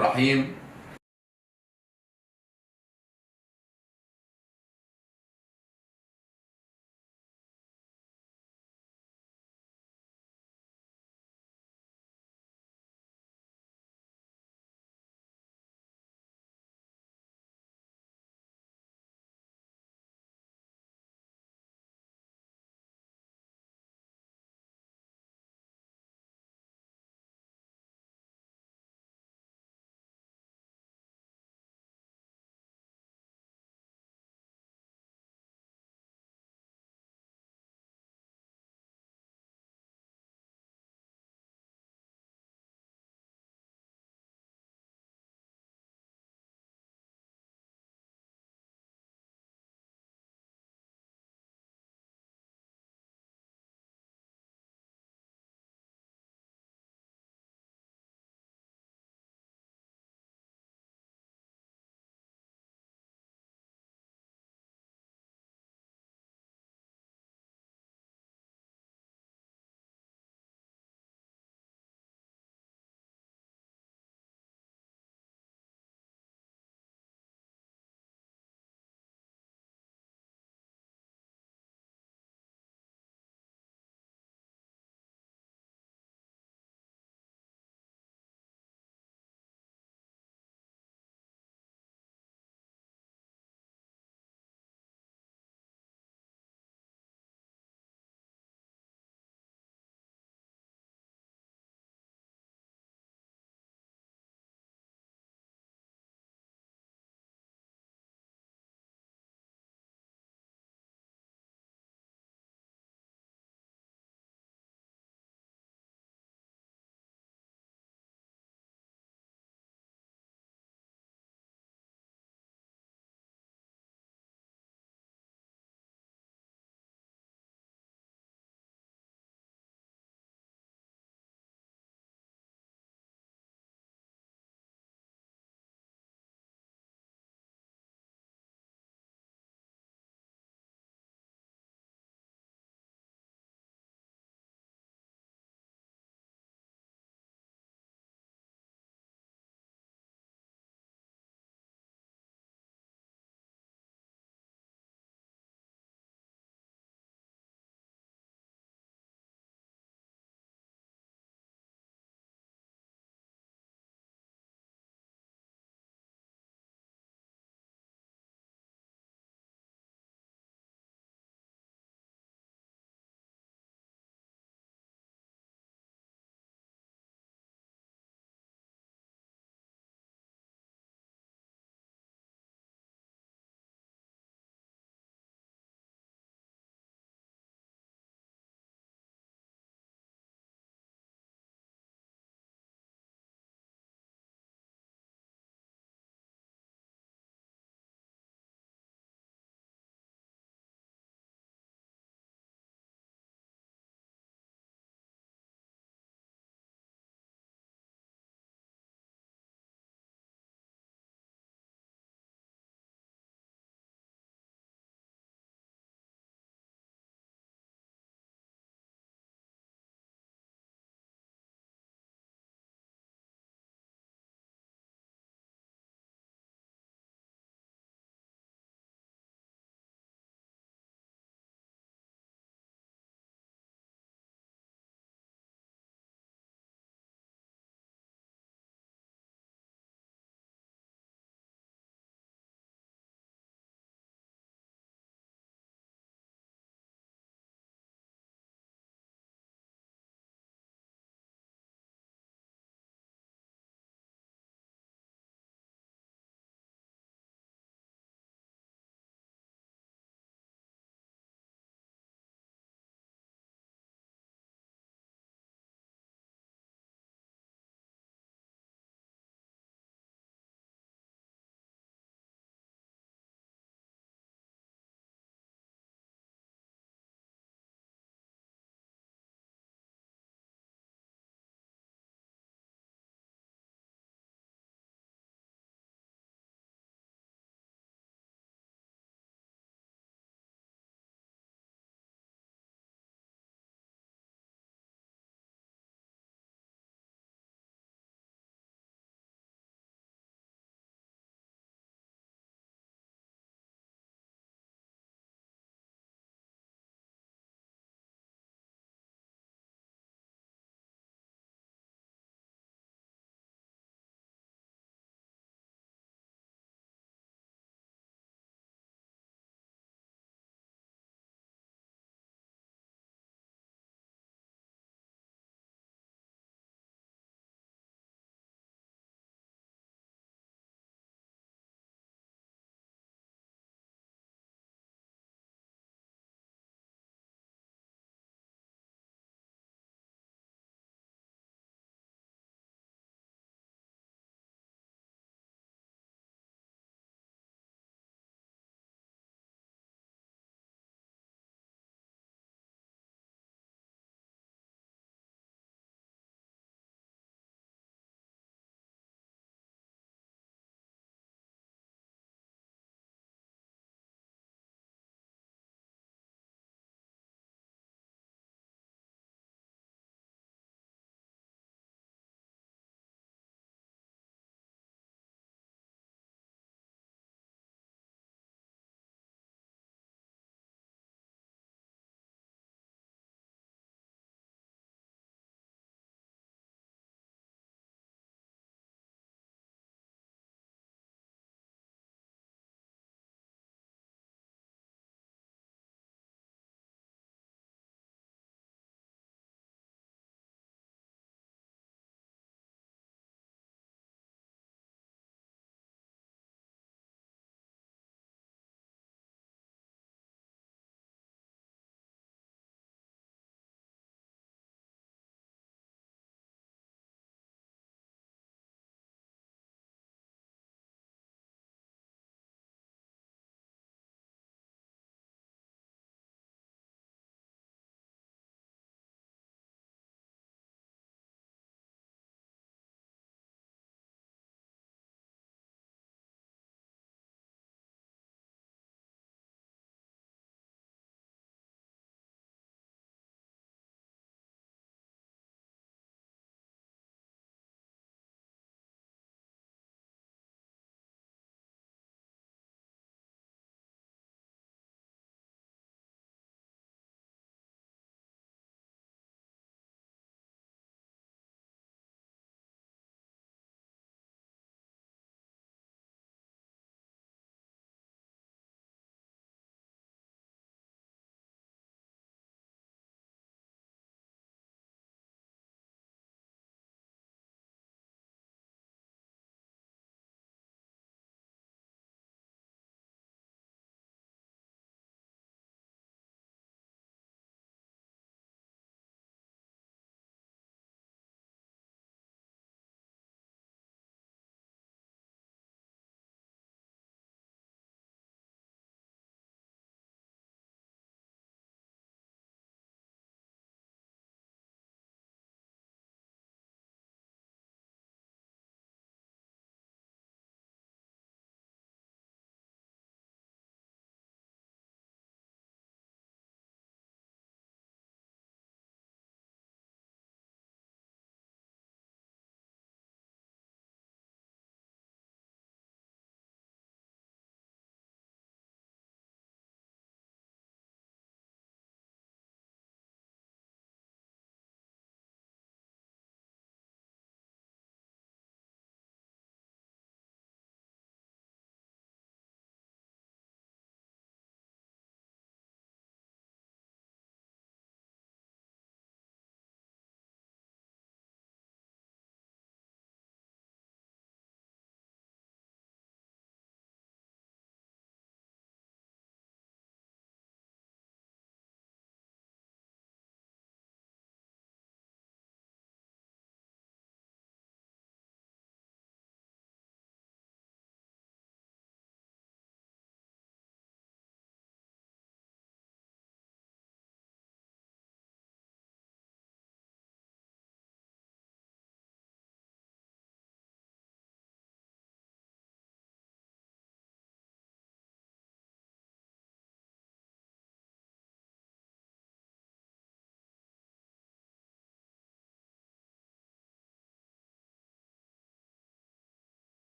الرحيم.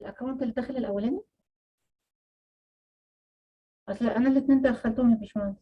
الاكونت اللي داخل الاولاني. اصل انا الاتنين دخلتهم يا باشمهندس.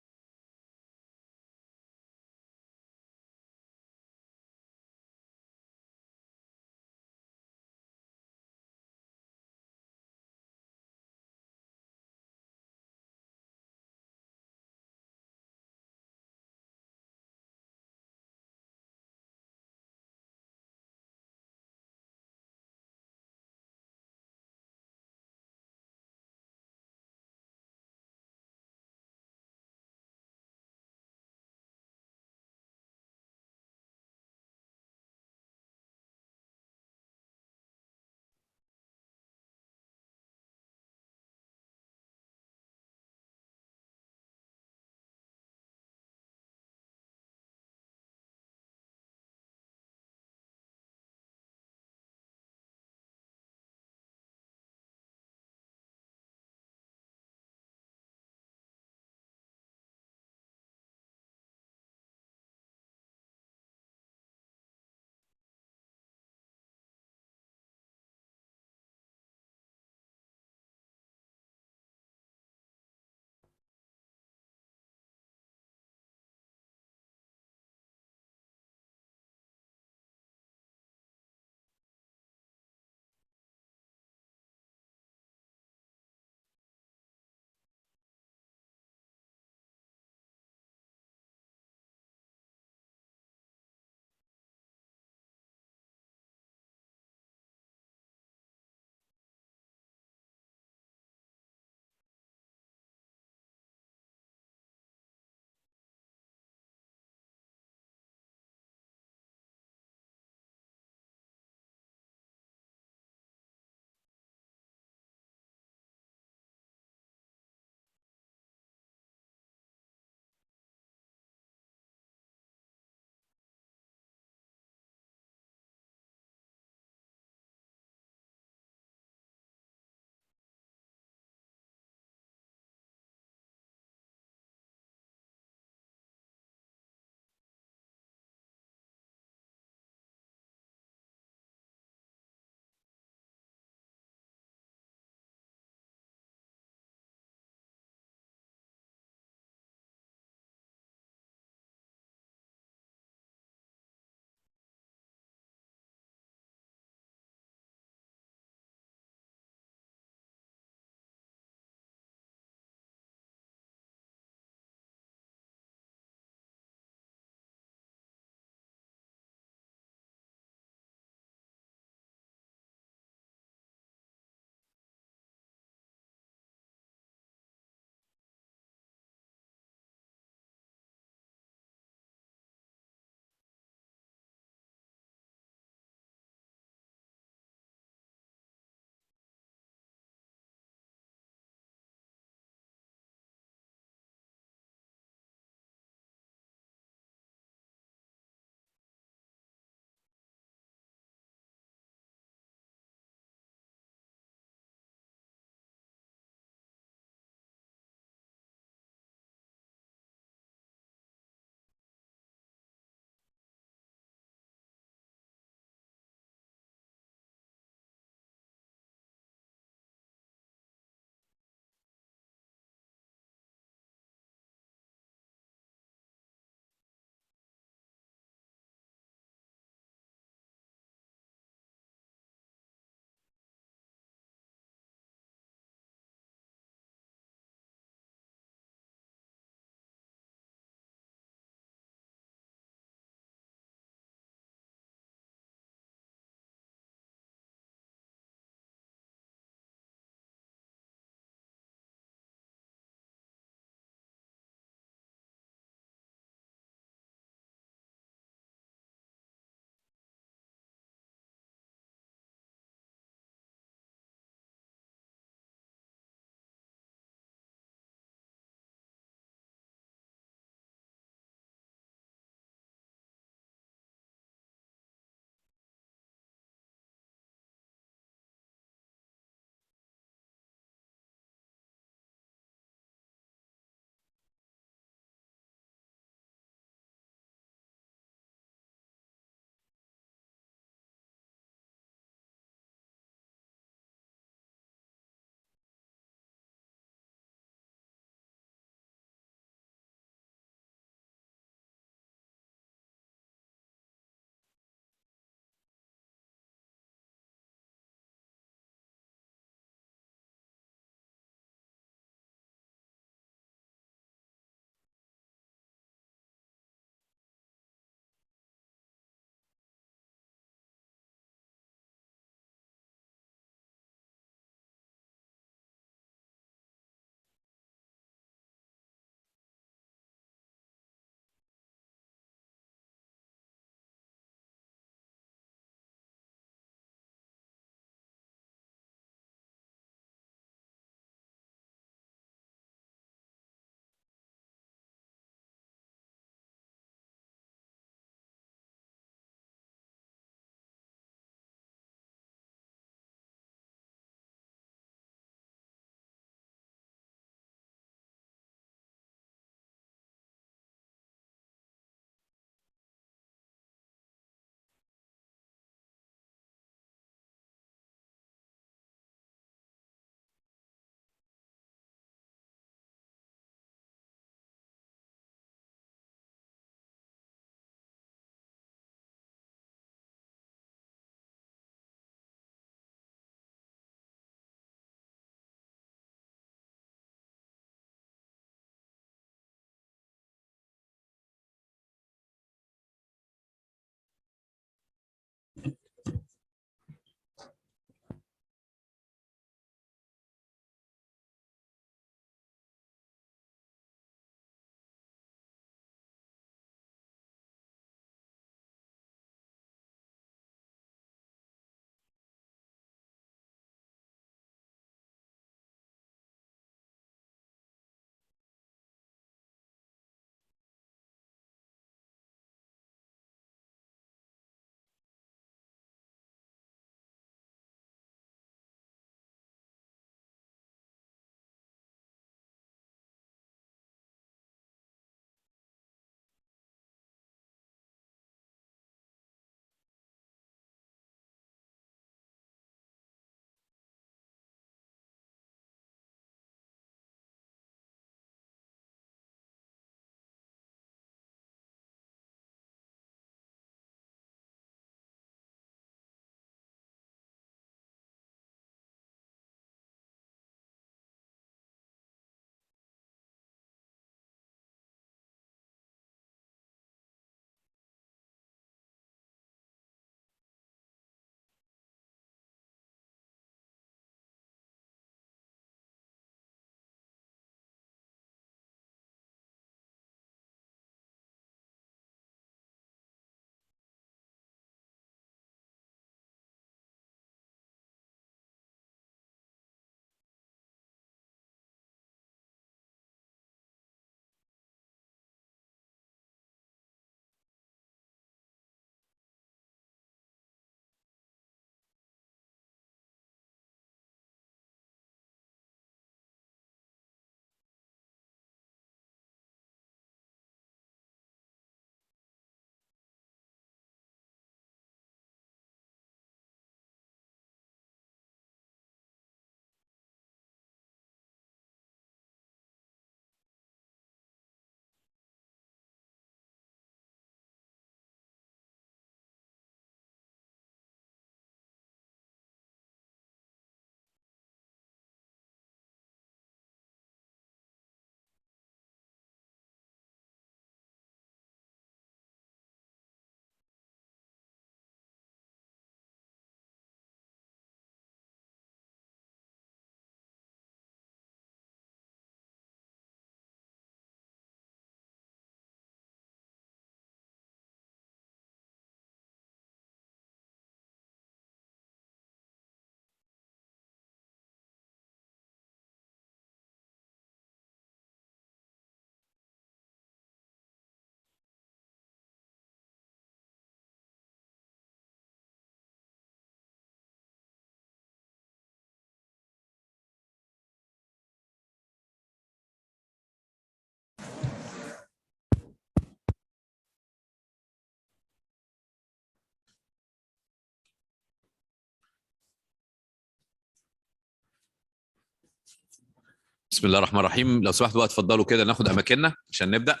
بسم الله الرحمن الرحيم. لو سمحتوا بقى اتفضلوا كده ناخد اماكننا عشان نبدا.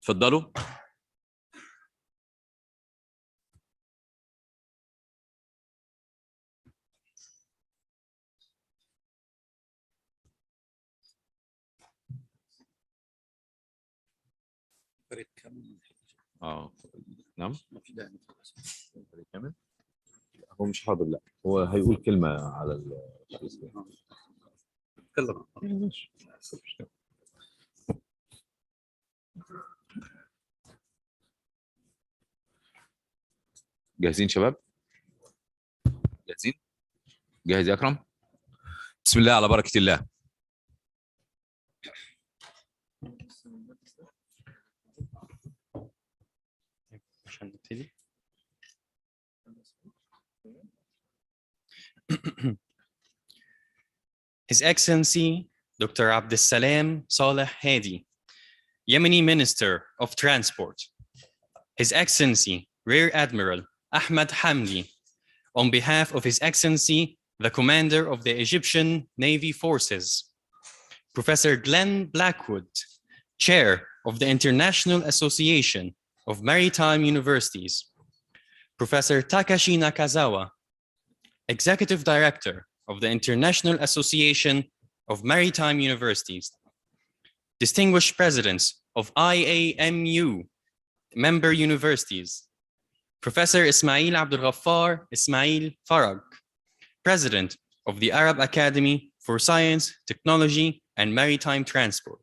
اتفضلوا. نعم ما في داعي كامل. هو مش حاضر، لا هو هيقول كلمه على اتكلم. جاهزين شباب؟ جاهزين؟ جاهز يا اكرم؟ بسم الله على بركه الله. عشان نبتدي. His Excellency Dr. Abdessalem Saleh Hadi, Yemeni Minister of Transport. His Excellency Rear Admiral Ahmed Hamdi, on behalf of His Excellency the Commander of the Egyptian Navy Forces. Professor Glenn Blackwood, Chair of the International Association of Maritime Universities. Professor Takashi Nakazawa, Executive Director of the International Association of Maritime Universities. Distinguished Presidents of IAMU member universities. Professor Ismail Abdul Ghaffar Ismail Farag, President of the Arab Academy for Science, Technology, and Maritime Transport.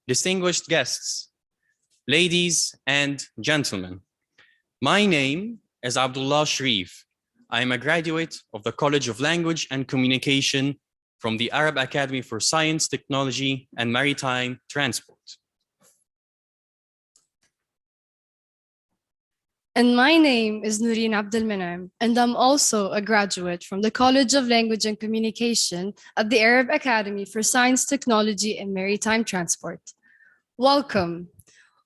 Distinguished guests, ladies and gentlemen, my name is Abdullah Sharif. I am a graduate of the College of Language and Communication from the Arab Academy for Science, Technology, and Maritime Transport. And my name is Noureen Abdelmenem, and I'm also a graduate from the College of Language and Communication at the Arab Academy for Science, Technology, and Maritime Transport. Welcome.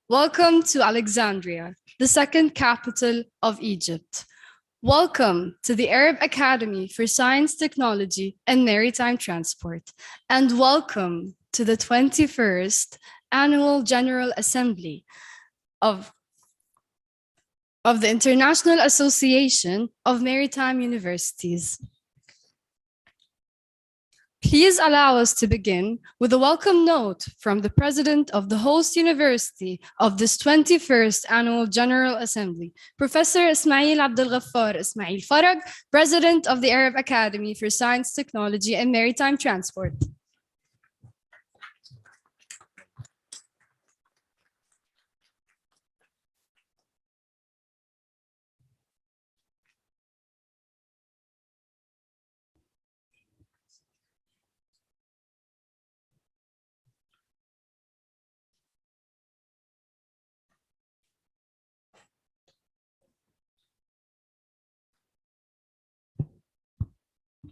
Welcome to Alexandria, the second capital of Egypt. Welcome to the Arab Academy for Science, Technology, and Maritime Transport. And welcome to the 21st Annual General Assembly of the International Association of Maritime Universities. Please allow us to begin with a welcome note from the President of the host university of this 21st Annual General Assembly, Professor Ismail Abdul Ghaffar Ismail Farag, President of the Arab Academy for Science, Technology, and Maritime Transport.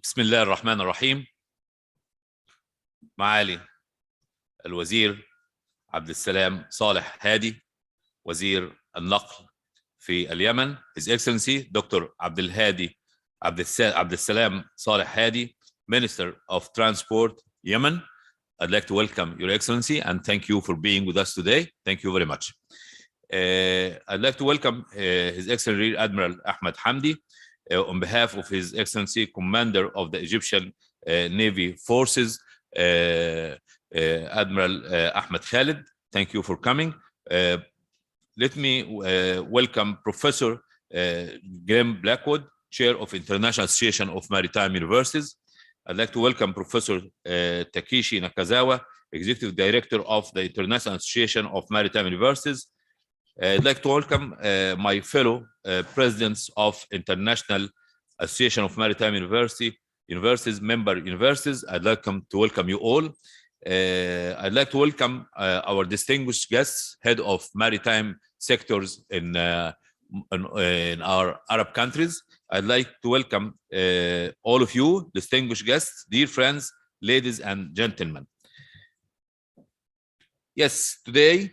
بسم الله الرحمن الرحيم. معالي الوزير عبد السلام صالح هادي، وزير النقل في اليمن. His Excellency Dr. عبد السلام صالح هادي, Minister of Transport, Yemen. I'd like to welcome Your Excellency and thank you for being with us today. Thank you very much. I'd like to welcome His Excellency Rear Admiral Ahmed Hamdi, on behalf of His Excellency Commander of the Egyptian Navy Forces, Admiral Ahmed Khalid. Thank you for coming. Let me welcome Professor Glenn Blackwood, Chair of International Association of Maritime Universities. I'd like to welcome Professor Takeshi Nakazawa, Executive Director of the International Association of Maritime Universities. I'd like to welcome my fellow presidents of International Association of Maritime Universities, member universities. I'd like to welcome you all. I'd like to welcome our distinguished guests, head of maritime sectors in our Arab countries. I'd like to welcome all of you, distinguished guests, dear friends, ladies and gentlemen. Yes, today,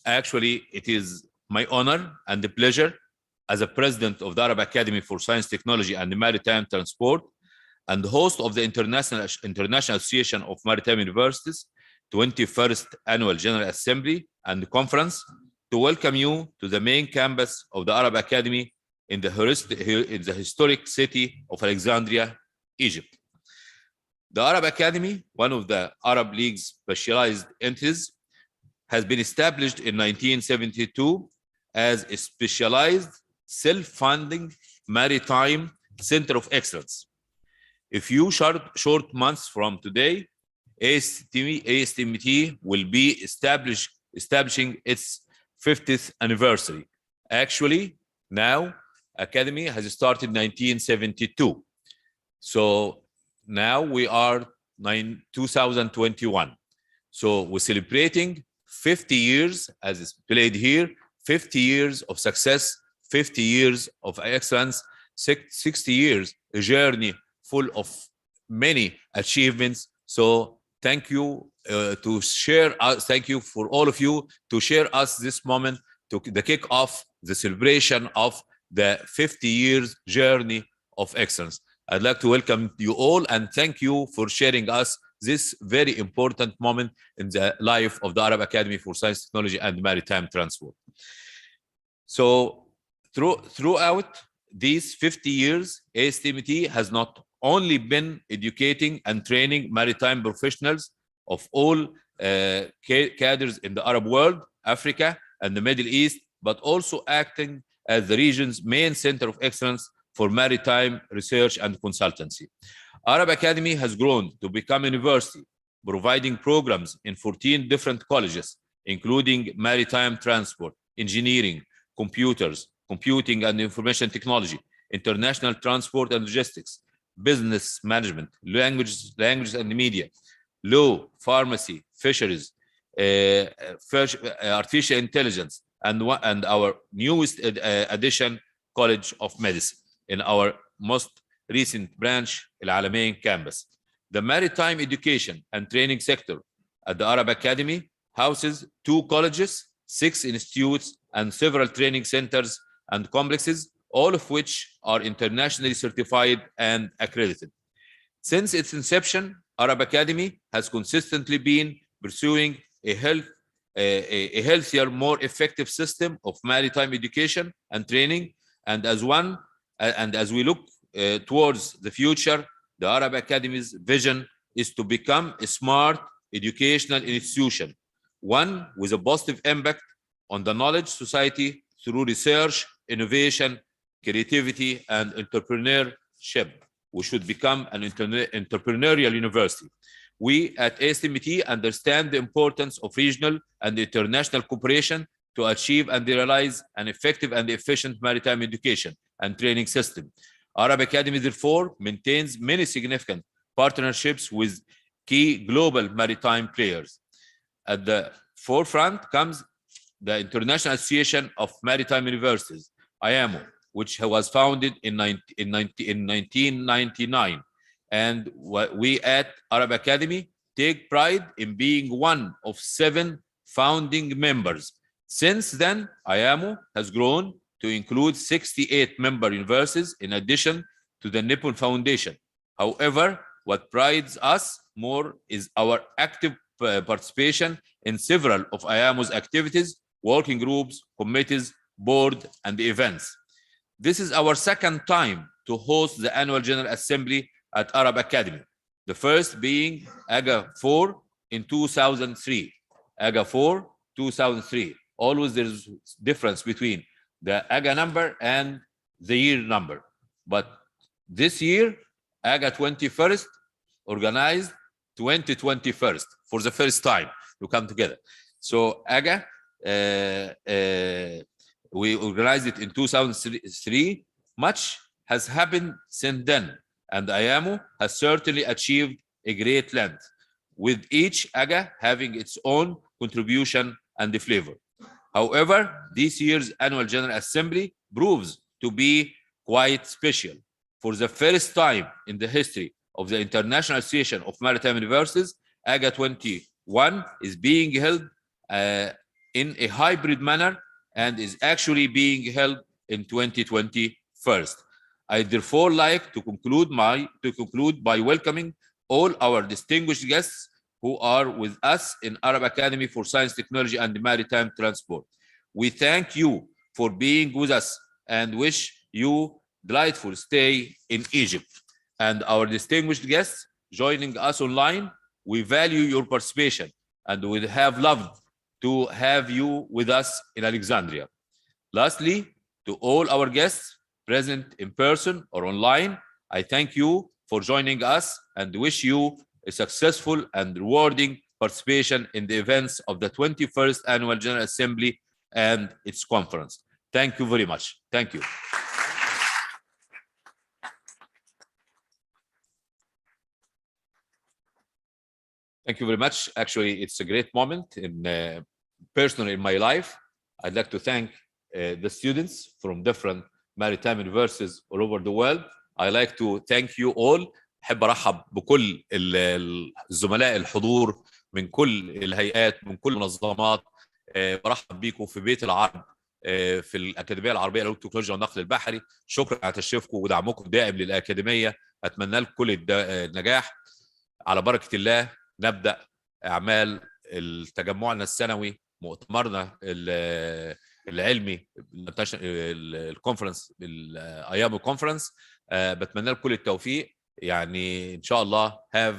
actually, it is my honor and the pleasure as a president of the Arab Academy for Science, Technology, and Maritime Transport, and host of the International Association of Maritime Universities 21st Annual General Assembly and Conference, to welcome you to the main campus of the Arab Academy in the historic city of Alexandria, Egypt. The Arab Academy, one of the Arab League's specialized entities, has been established in 1972 as a specialized self-funding maritime center of excellence. A few short months from today, ASTMT will be establishing its 50th anniversary. Actually, now Academy has started in 1972. So now we are 2021. So we're celebrating 50 years, as is played here, 50 years of success, 50 years of excellence, 60 years, a journey full of many achievements. So thank you to share us, thank you for all of you to share us this moment, to the kick off the celebration of the 50 years journey of excellence. I'd like to welcome you all and thank you for sharing us this very important moment in the life of the Arab Academy for Science, Technology, and Maritime Transport. So throughout these 50 years, ASTMT has not only been educating and training maritime professionals of all cadres in the Arab world, Africa, and the Middle East, but also acting as the region's main center of excellence for maritime research and consultancy. Arab Academy has grown to become a university, providing programs in 14 different colleges, including maritime transport, engineering, computing and information technology, international transport and logistics, business management, languages and media, law, pharmacy, fisheries, artificial intelligence, and our newest addition, College of Medicine, in our most recent branch, Al Alamein campus. The maritime education and training sector at the Arab Academy houses 2 colleges, 6 institutes, and several training centers and complexes, all of which are internationally certified and accredited. Since its inception, Arab Academy has consistently been pursuing a healthier, more effective system of maritime education and training, and as we look towards the future, the Arab Academy's vision is to become a smart educational institution, one with a positive impact on the knowledge society through research, innovation, creativity, and entrepreneurship. We should become an entrepreneurial university. We at ASTMT understand the importance of regional and international cooperation to achieve and realize an effective and efficient maritime education and training system. Arab Academy, therefore, maintains many significant partnerships with key global maritime players. At the forefront comes the International Association of Maritime Universities, IAMO, which was founded in 1999. And we at Arab Academy take pride in being one of 7 founding members. Since then, IAMO has grown to include 68 member universities in addition to the Nippon Foundation. However, what prides us more is our active participation in several of IAMO's activities, working groups, committees, board, and events. This is our second time to host the annual General Assembly at Arab Academy, the first being AGA 4 in 2003. AGA 4, 2003. Always there's difference between the AGA number and the year number. But this year, AGA 21st organized 2021st for the first time to come together. So AGA, we organized it in 2003. Much has happened since then, and IAMO has certainly achieved a great length, with each AGA having its own contribution and flavor. However, this year's annual General Assembly proves to be quite special. For the first time in the history of the International Association of Maritime Universities, AGA 21 is being held in a hybrid manner and is actually being held in 2021. I therefore like to conclude by welcoming all our distinguished guests who are with us in Arab Academy for Science, Technology, and Maritime Transport. We thank you for being with us and wish you delightful stay in Egypt. And our distinguished guests joining us online, we value your participation and would have loved to have you with us in Alexandria. Lastly, to all our guests present in person or online, I thank you for joining us and wish you a successful and rewarding participation in the events of the 21st Annual General Assembly and its conference. Thank you very much. Thank you. Thank you very much. Actually, it's a great moment personally in my life. I'd like to thank the students from different maritime universities all over the world. I'd like to thank you all. أحب أرحب بكل الزملاء الحضور من كل الهيئات من كل المنظمات. برحب بيكم في بيت العرب في الأكاديمية العربية للتكنولوجيا والنقل البحري. شكرا على تشريفكم ودعمكم الدائم للأكاديمية. أتمنى لكم كل النجاح. على بركة الله نبدأ أعمال تجمعنا السنوي مؤتمرنا العلمي الكونفرنس الايام الكونفرنس. بتمنى لكم كل التوفيق. يعني ان شاء الله have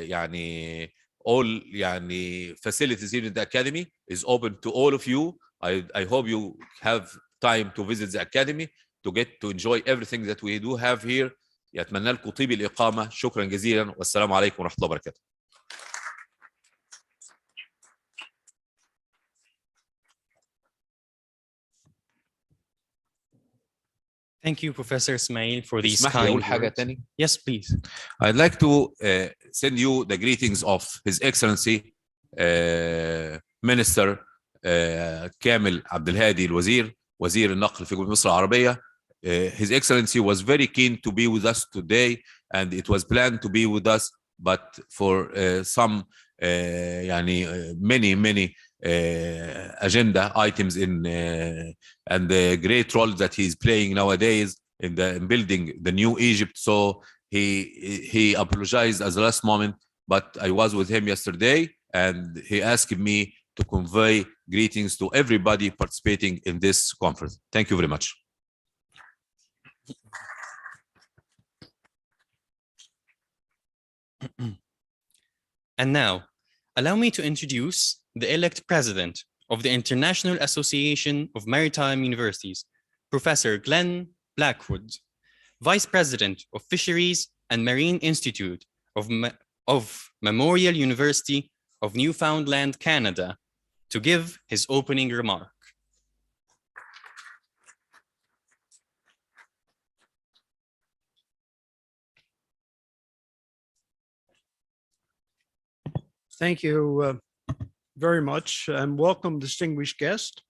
يعني all يعني facilities here in the academy is open to all of you. I hope you have time to visit the academy to get to enjoy everything that we do have here. يتمنى لكم طيب الإقامة. شكرا جزيلا والسلام عليكم ورحمة الله وبركاته. Thank you, Professor Ismail, for these اسمح لي kind أقول حاجة words. تاني. Yes, please. I'd like to send you the greetings of His Excellency Minister كامل عبد الهادي الوزير وزير النقل في جمهورية مصر العربية. His Excellency was very keen to be with us today and it was planned to be with us, but for some يعني many agenda items and the great role that he's playing nowadays in building the new Egypt. So he apologized at the last moment, but I was with him yesterday and he asked me to convey greetings to everybody participating in this conference. Thank you very much. And now, allow me to introduce the elect president of the International Association of Maritime Universities, Professor Glenn Blackwood, Vice President of Fisheries and Marine Institute of Memorial University of Newfoundland, Canada, to give his opening remark. Thank you very much and welcome, distinguished guest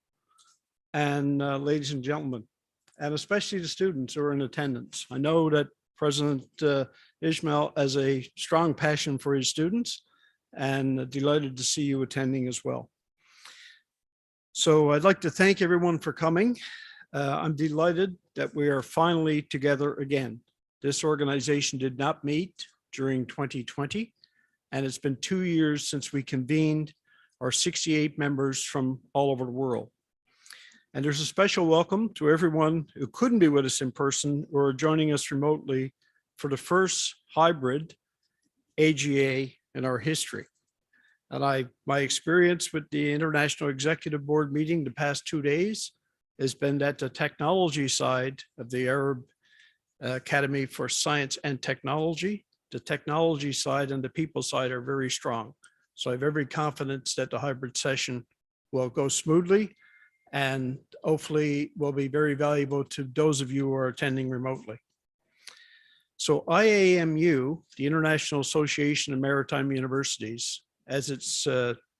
and ladies and gentlemen, and especially the students who are in attendance. I know that President Ismail has a strong passion for his students and delighted to see you attending as well. So I'd like to thank everyone for coming. I'm delighted that we are finally together again. This organization did not meet during 2020. And it's been 2 years since we convened our 68 members from all over the world. And there's a special welcome to everyone who couldn't be with us in person or joining us remotely for the first hybrid AGA in our history. And my experience with the International Executive Board meeting the past 2 days has been that the technology side of the Arab Academy for Science and Technology, the technology side and the people side are very strong. So I have every confidence that the hybrid session will go smoothly and hopefully will be very valuable to those of you who are attending remotely. So IAMU, the International Association of Maritime Universities, as its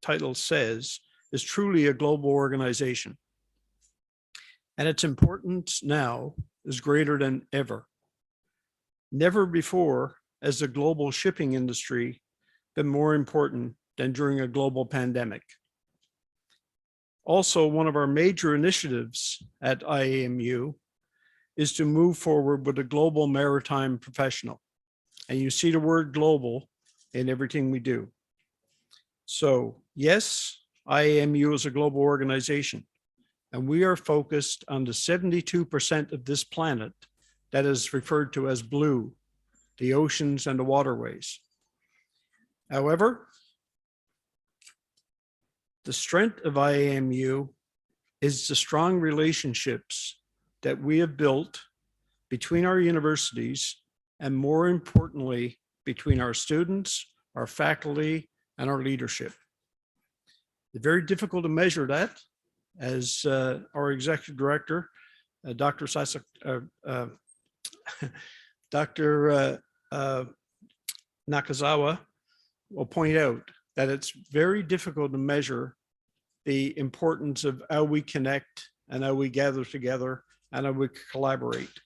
title says, is truly a global organization. And its importance now is greater than ever. Never before has the global shipping industry been more important than during a global pandemic. Also, one of our major initiatives at IAMU is to move forward with a global maritime professional. And you see the word global in everything we do. So yes, IAMU is a global organization, and we are focused on the 72% of this planet that is referred to as blue, the oceans and the waterways. However, the strength of IAMU is the strong relationships that we have built between our universities, and more importantly, between our students, our faculty, and our leadership. It's very difficult to measure that, as our executive director, Dr. Nakazawa will point out, that it's very difficult to measure the importance of how we connect and how we gather together and how we collaborate.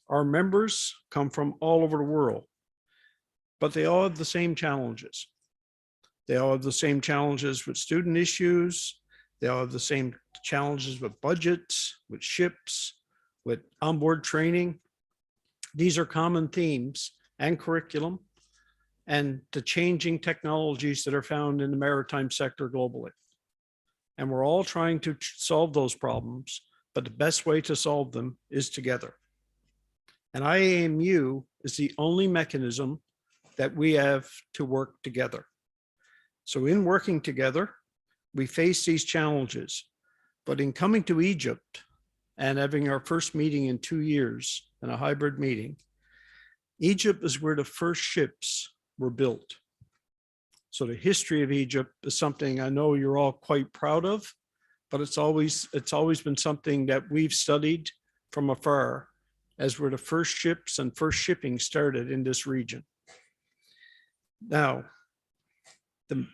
Our members come from all over the world, but they all have the same challenges. They all have the same challenges with student issues. They all have the same challenges with budgets, with ships, with onboard training. These are common themes and curriculum, and the changing technologies that are found in the maritime sector globally. And we're all trying to solve those problems, but the best way to solve them is together. And IAMU is the only mechanism that we have to work together. So in working together, we face these challenges, but in coming to Egypt and having our first meeting in 2 years and a hybrid meeting, Egypt is where the first ships were built. So the history of Egypt is something I know you're all quite proud of, but it's always been something that we've studied from afar, as where the first ships and first shipping started in this region. Now, the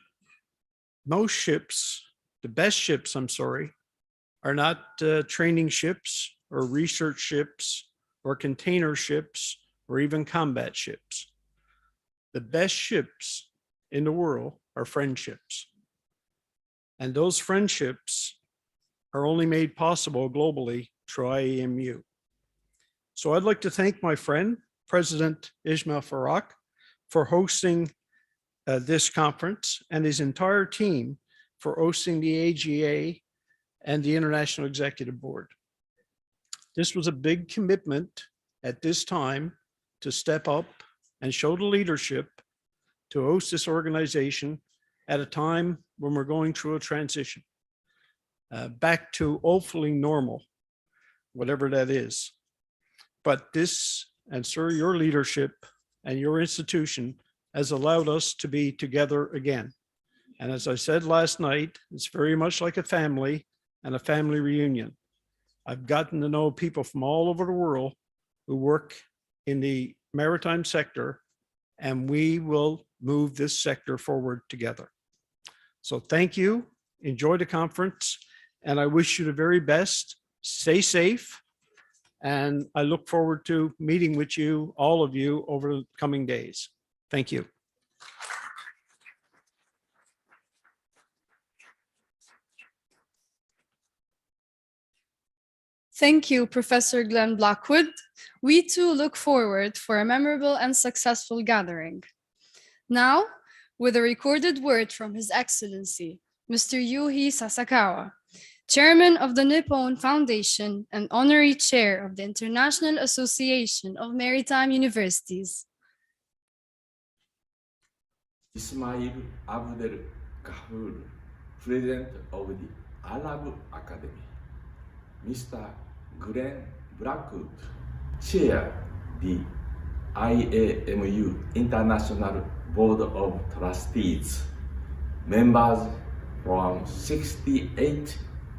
best ships, are not training ships or research ships or container ships or even combat ships. The best ships in the world are friendships. And those friendships are only made possible globally through IAMU. So I'd like to thank my friend, President Ismail Farak, for hosting this conference, and his entire team for hosting the AGA and the International Executive Board. This was a big commitment at this time to step up and show the leadership to host this organization at a time when we're going through a transition back to hopefully normal, whatever that is. But this, and sir, your leadership and your institution has allowed us to be together again. And as I said last night, it's very much like a family and a family reunion. I've gotten to know people from all over the world who work in the maritime sector, and we will move this sector forward together. So thank you, enjoy the conference, and I wish you the very best. Stay safe, and I look forward to meeting with you, all of you, over the coming days. Thank you. Thank you, Professor Glenn Blackwood. We too look forward for a memorable and successful gathering. Now, with a recorded word from His Excellency, Mr. Yuhi Sasakawa, Chairman of the Nippon Foundation and Honorary Chair of the International Association of Maritime Universities. Ismail Abdel Ghafoor, President of the Arab Academy. Mr. Glenn Blackwood, Chair the IAMU International Board of Trustees. Members from 68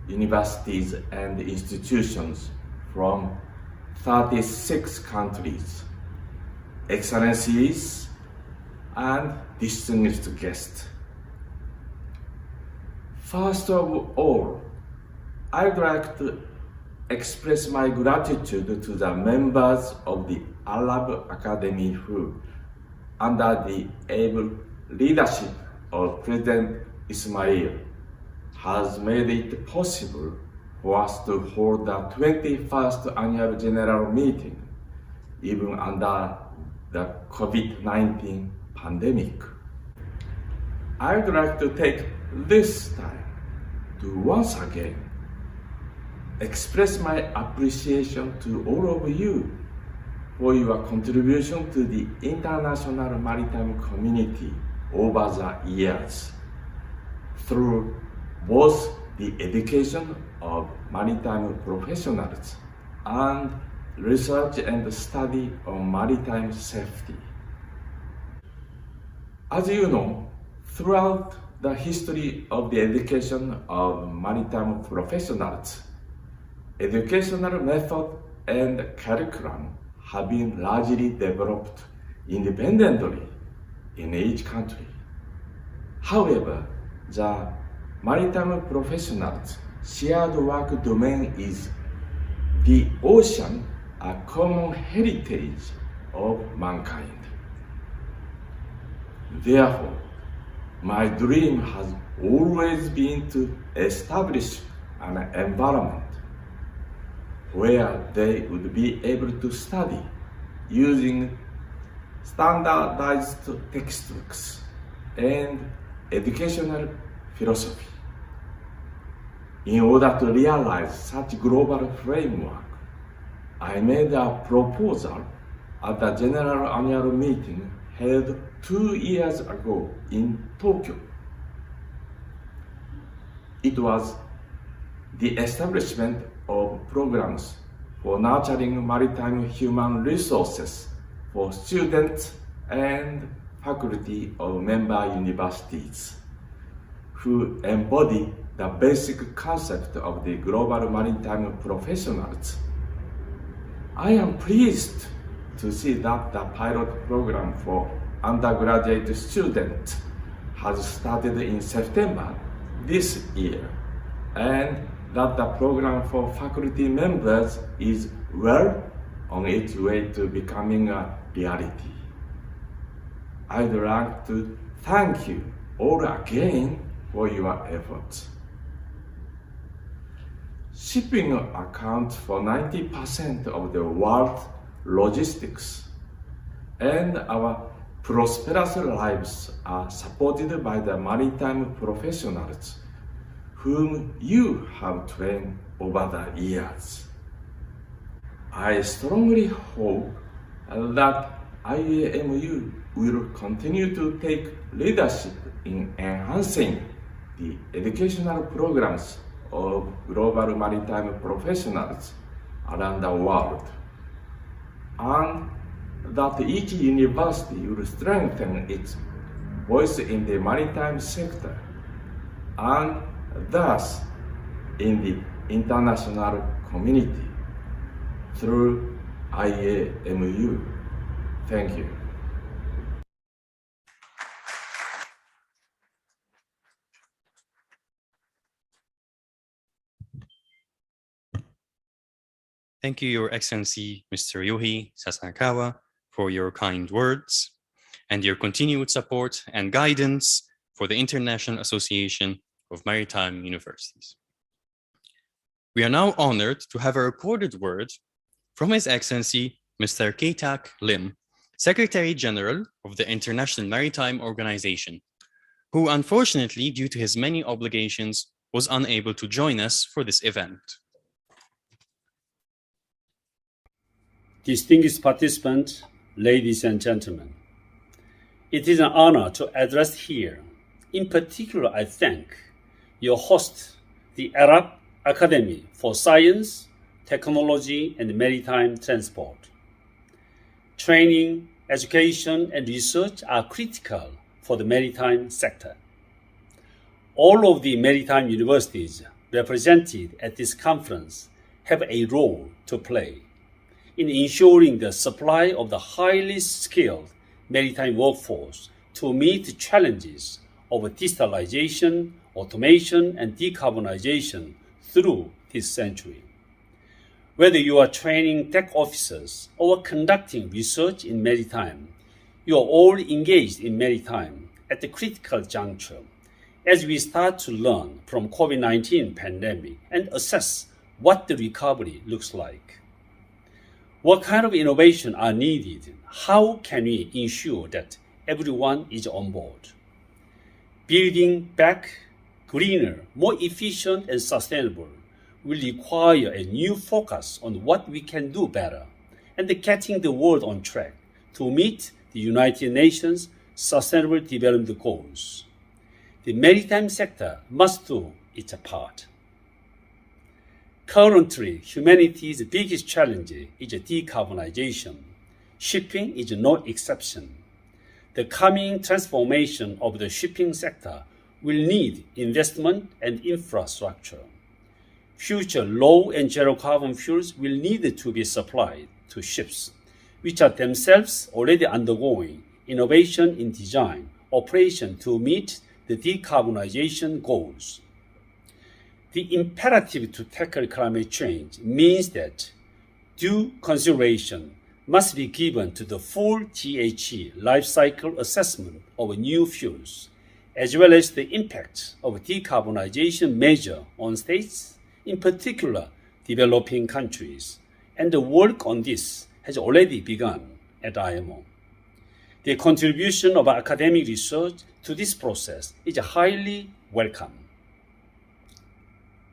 universities and institutions from 36 countries. Excellencies and distinguished guests. First of all, I would like to express my gratitude to the members of the Arab Academy who, under the able leadership of President Ismail, has made it possible for us to hold the 21st Annual General Meeting, even under the COVID-19 pandemic. I would like to take this time to once again express my appreciation to all of you for your contribution to the international maritime community over the years through both the education of maritime professionals and research and study on maritime safety. As you know, throughout the history of the education of maritime professionals, educational method and curriculum have been largely developed independently in each country. However, the maritime professionals' shared work domain is the ocean, a common heritage of mankind. Therefore, my dream has always been to establish an environment where they would be able to study using standardized textbooks and educational philosophy. In order to realize such global framework, I made a proposal at the General Annual Meeting held 2 years ago in Tokyo. It was the establishment of programs for nurturing maritime human resources for students and faculty of member universities who embody the basic concept of the global maritime professionals. I am pleased to see that the pilot program for undergraduate students has started in September this year, and that the program for faculty members is well on its way to becoming a reality. I'd like to thank you all again for your efforts. Shipping accounts for 90% of the world's logistics, and our prosperous lives are supported by the maritime professionals whom you have trained over the years. I strongly hope that IAMU will continue to take leadership in enhancing the educational programs of global maritime professionals around the world, and that each university will strengthen its voice in the maritime sector and thus in the international community through IAMU. Thank you. Thank you, Your Excellency, Mr. Yohei Sasakawa, for your kind words and your continued support and guidance for the International Association of Maritime Universities. We are now honored to have a recorded word from His Excellency, Mr. Kei-Tak Lim, Secretary General of the International Maritime Organization, who unfortunately, due to his many obligations, was unable to join us for this event. Distinguished participants, ladies and gentlemen, it is an honor to address here. In particular, I thank your host, the Arab Academy for Science, Technology, and Maritime Transport. Training, education, and research are critical for the maritime sector. All of the maritime universities represented at this conference have a role to play in ensuring the supply of the highly skilled maritime workforce to meet the challenges of digitalization, automation, and decarbonization through this century. Whether you are training tech officers or conducting research in maritime, you are all engaged in maritime at the critical juncture, as we start to learn from COVID-19 pandemic and assess what the recovery looks like. What kind of innovation are needed? How can we ensure that everyone is on board? Building back greener, more efficient and sustainable will require a new focus on what we can do better and getting the world on track to meet the United Nations Sustainable Development Goals. The maritime sector must do its part. Currently, humanity's biggest challenge is decarbonization. Shipping is no exception. The coming transformation of the shipping sector will need investment and infrastructure. Future low and zero carbon fuels will need to be supplied to ships, which are themselves already undergoing innovation in design, operation to meet the decarbonization goals. The imperative to tackle climate change means that due consideration must be given to the full GHG life cycle assessment of new fuels, as well as the impact of decarbonization measure on states, in particular developing countries, and the work on this has already begun at IMO. The contribution of academic research to this process is highly welcome.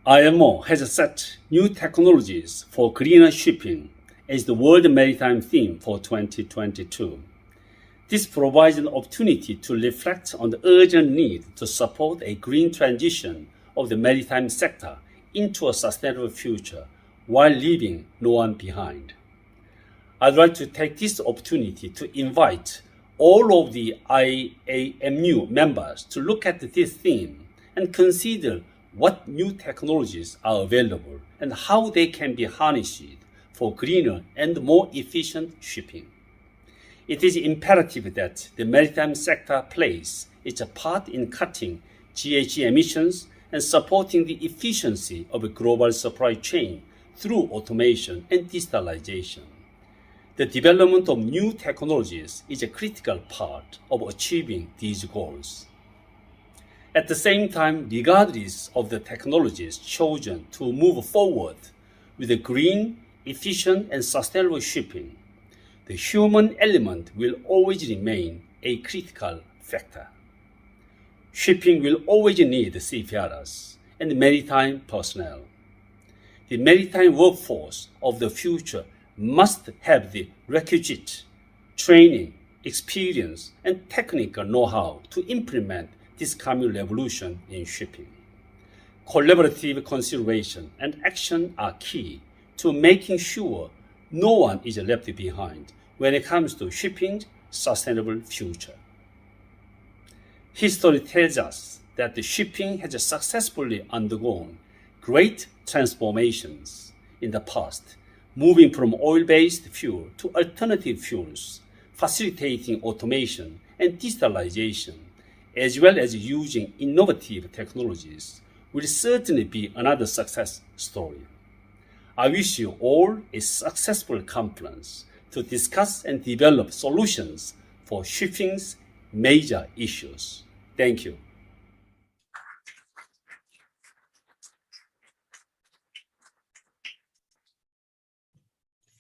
IMO has set new technologies for greener shipping as the World Maritime Theme for 2022. This provides an opportunity to reflect on the urgent need to support a green transition of the maritime sector into a sustainable future while leaving no one behind. I'd like to take this opportunity to invite all of the IAMU members to look at this theme and consider what new technologies are available and how they can be harnessed for greener and more efficient shipping. It is imperative that the maritime sector plays its part in cutting GHG emissions and supporting the efficiency of a global supply chain through automation and digitalization. The development of new technologies is a critical part of achieving these goals. At the same time, regardless of the technologies chosen to move forward with a green, efficient, and sustainable shipping, the human element will always remain a critical factor. Shipping will always need seafarers and maritime personnel. The maritime workforce of the future must have the requisite training, experience, and technical know-how to implement this coming revolution in shipping. Collaborative consideration and action are key to making sure no one is left behind when it comes to shipping's sustainable future. History tells us that the shipping has successfully undergone great transformations in the past, moving from oil-based fuel to alternative fuels, facilitating automation and digitalization, as well as using innovative technologies, will certainly be another success story. I wish you all a successful conference to discuss and develop solutions for shipping's major issues. Thank you.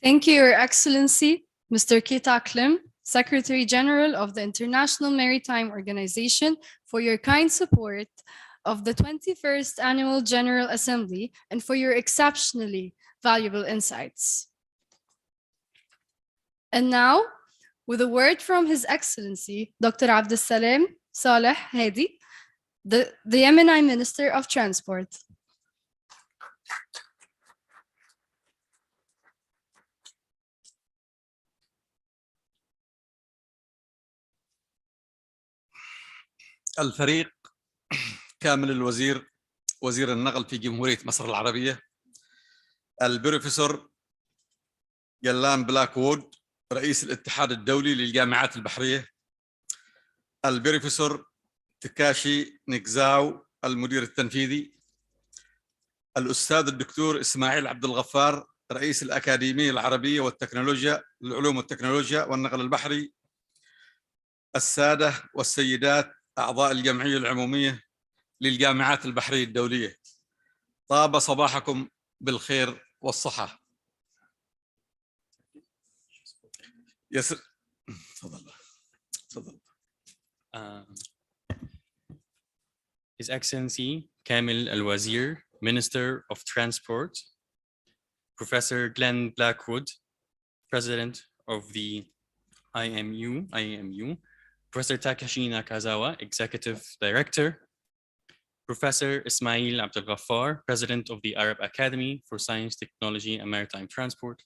Thank you, Your Excellency, Mr. Kita Klim, Secretary General of the International Maritime Organization, for your kind support of the 21st Annual General Assembly and for your exceptionally valuable insights. And now, with a word from His Excellency, Dr. Abdessalem Saleh Hadi, the Yemeni Minister of Transport. الفريق كامل الوزير وزير النقل في جمهورية مصر العربية، البروفيسور جلان بلاكوود رئيس الاتحاد الدولي للجامعات البحرية، البروفيسور تكاشي نيكزاو المدير التنفيذي، الأستاذ الدكتور إسماعيل عبد الغفار رئيس الأكاديمية العربية والتكنولوجيا العلوم والتكنولوجيا والنقل البحري، السادة والسيدات أعضاء الجمعية العمومية للجامعات البحرية الدولية. طاب صباحكم بالخير والصحة. يسر تفضل. His Excellency Kamil Al-Wazir, Minister of Transport, Professor Glenn Blackwood, President of the IAMU, Professor Takashi Nakazawa, Executive Director, Professor Ismail Abdel Ghaffar, President of the Arab Academy for Science, Technology, and Maritime Transport,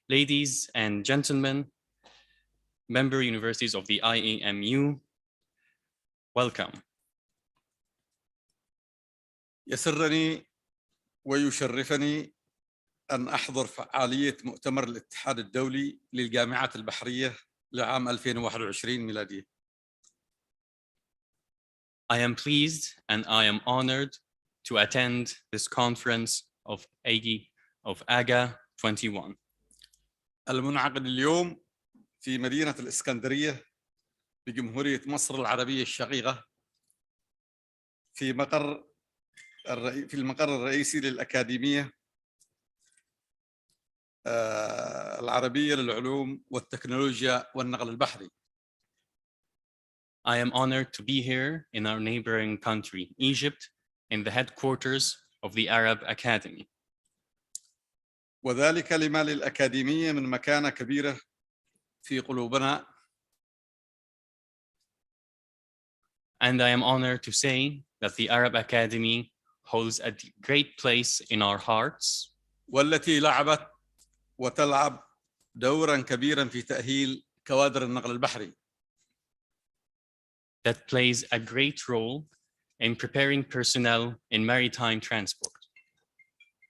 ladies and gentlemen, member universities of the IAMU, welcome. يسرني ويشرفني أن أحضر فعالية مؤتمر الاتحاد الدولي للجامعات البحرية لعام 2021 ميلادي. I am pleased and I am honored to attend this conference of AGA 21. المنعقد اليوم في مدينة الإسكندرية بجمهورية مصر العربية الشقيقة في المقر الرئيسي للأكاديمية العربية للعلوم والتكنولوجيا والنقل البحري. I am honored to be here in our neighboring country, Egypt, in the headquarters of the Arab Academy. وذلك لما للأكاديمية من مكانة كبيرة في قلوبنا. And I am honored to say that the Arab Academy holds a great place in our hearts. والتي لعبت وتلعب دورا كبيرا في تأهيل كوادر النقل البحري. That plays a great role in preparing personnel in maritime transport.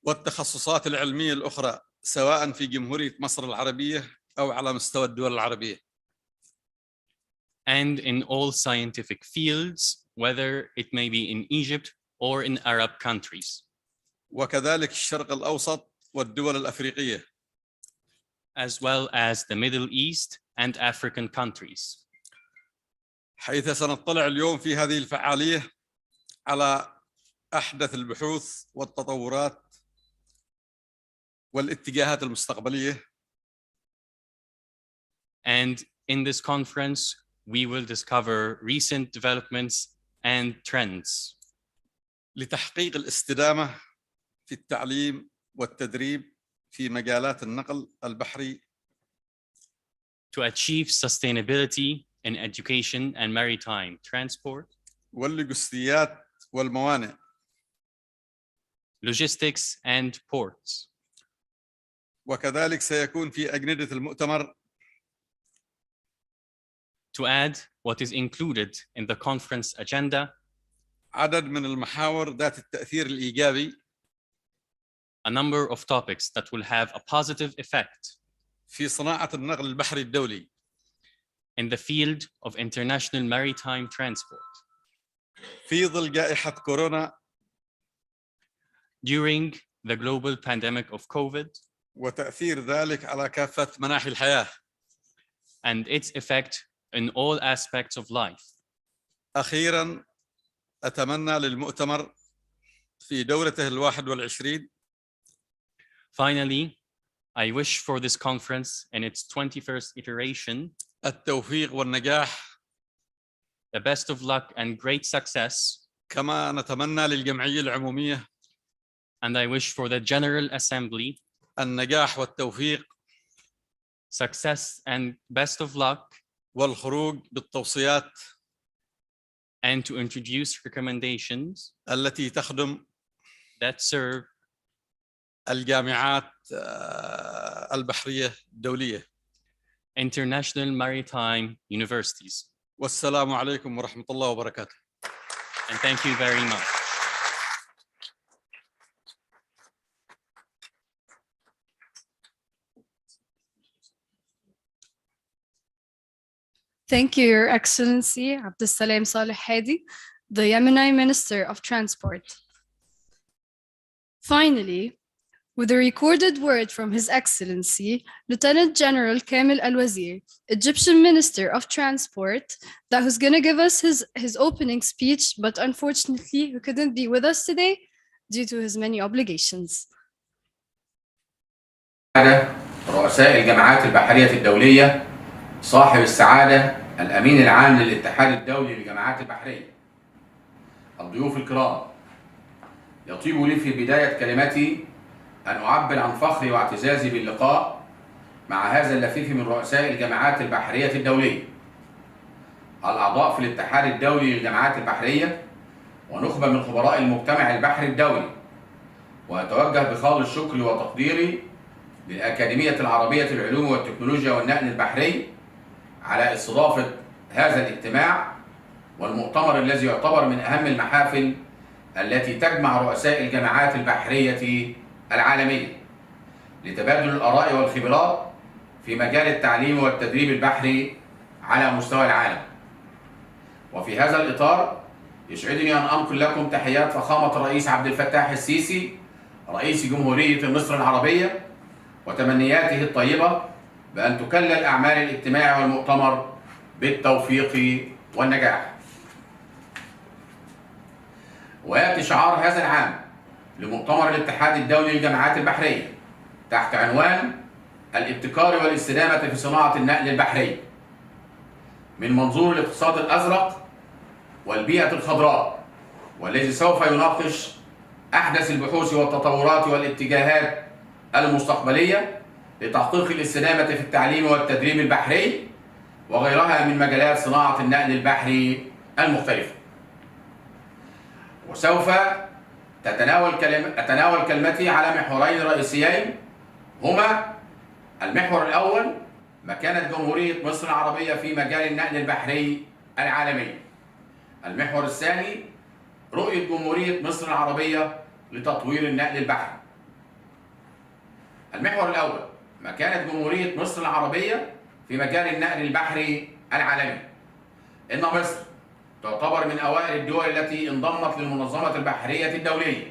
والتخصصات العلمية الأخرى سواء في جمهورية مصر العربية أو على مستوى الدول العربية. And in all scientific fields, whether it may be in Egypt or in Arab countries. وكذلك الشرق الأوسط والدول الأفريقية. As well as the Middle East and African countries. حيث سنطلع اليوم في هذه الفعالية على أحدث البحوث والتطورات والاتجاهات المستقبلية. And in this conference, we will discover recent developments and trends. لتحقيق الاستدامة في التعليم والتدريب في مجالات النقل البحري. To achieve sustainability in education and maritime transport. واللوجستيات والموانئ. Logistics and ports. وكذلك سيكون في أجندة المؤتمر To add what is included in the conference agenda, عدد من المحاور ذات التأثير الإيجابي a number of topics that will have a positive effect في صناعة النقل البحري الدولي in the field of international maritime transport في ظل جائحة كورونا during the global pandemic of COVID وتأثير ذلك على كافة مناحي الحياة and its effect in all aspects of life. أخيراً أتمنى للمؤتمر في دورته 21 Finally, I wish for this conference in its 21st iteration التوفيق والنجاح the best of luck and great success. كما نتمنى للجمعية العمومية And I wish for the General Assembly النجاح والتوفيق success and best of luck والخروج بالتوصيات and to introduce recommendations التي تخدم that serve الجامعات البحرية الدولية. international maritime universities. والسلام عليكم ورحمة الله وبركاته. And thank you very much. Thank you, Your Excellency Abdel Salem Saleh Hadi, the Yemeni Minister of Transport. Finally, With a recorded word from His Excellency, Lieutenant General Kamil Al-Wazir, Egyptian Minister of Transport, that who's going to give us his opening speech, but unfortunately, who couldn't be with us today due to his many obligations. رؤساء الجامعات البحرية الدولية، صاحب السعادة الأمين العام للاتحاد الدولي للجامعات البحرية، الضيوف الكرام، يطيب لي في بداية كلمتي أن أعبر عن فخري واعتزازي باللقاء مع هذا اللفيف من رؤساء الجامعات البحرية الدولية، الأعضاء في الاتحاد الدولي للجامعات البحرية ونخبة من خبراء المجتمع البحري الدولي، وأتوجه بخالص شكري وتقديري للأكاديمية العربية للعلوم والتكنولوجيا والنقل البحري على استضافة هذا الاجتماع والمؤتمر الذي يعتبر من أهم المحافل التي تجمع رؤساء الجامعات البحرية العالمية لتبادل الآراء والخبرات في مجال التعليم والتدريب البحري على مستوى العالم. وفي هذا الإطار يسعدني أن أنقل لكم تحيات فخامة الرئيس عبد الفتاح السيسي رئيس جمهورية مصر العربية وتمنياته الطيبة بأن تكلل أعمال الاجتماع والمؤتمر بالتوفيق والنجاح. ويأتي شعار هذا العام لمؤتمر الاتحاد الدولي للجامعات البحرية تحت عنوان الابتكار والاستدامة في صناعة النقل البحري من منظور الاقتصاد الأزرق والبيئة الخضراء، والذي سوف يناقش أحدث البحوث والتطورات والاتجاهات المستقبلية لتحقيق الاستدامة في التعليم والتدريب البحري وغيرها من مجالات صناعة النقل البحري المختلفة. وسوف أتناول كلمتي على محورين رئيسيين، هما المحور الأول مكانة جمهورية مصر العربية في مجال النقل البحري العالمي. المحور الثاني رؤية جمهورية مصر العربية لتطوير النقل البحري. المحور الأول مكانة جمهورية مصر العربية في مجال النقل البحري العالمي. إن مصر تعتبر من أوائل الدول التي انضمت للمنظمة البحرية الدولية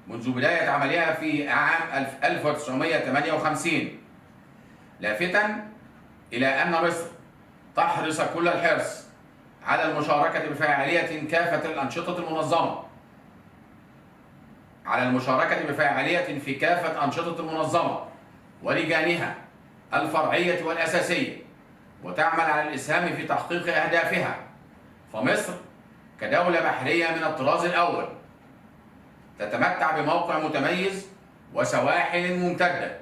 منذ بداية عملها في عام 1958، لافتا إلى أن مصر تحرص كل الحرص على المشاركة بفاعلية كافة الأنشطة المنظمة في كافة أنشطة المنظمة ولجانها الفرعية والأساسية، وتعمل على الإسهام في تحقيق أهدافها. فمصر كدولة بحرية من الطراز الأول تتمتع بموقع متميز وسواحل ممتدة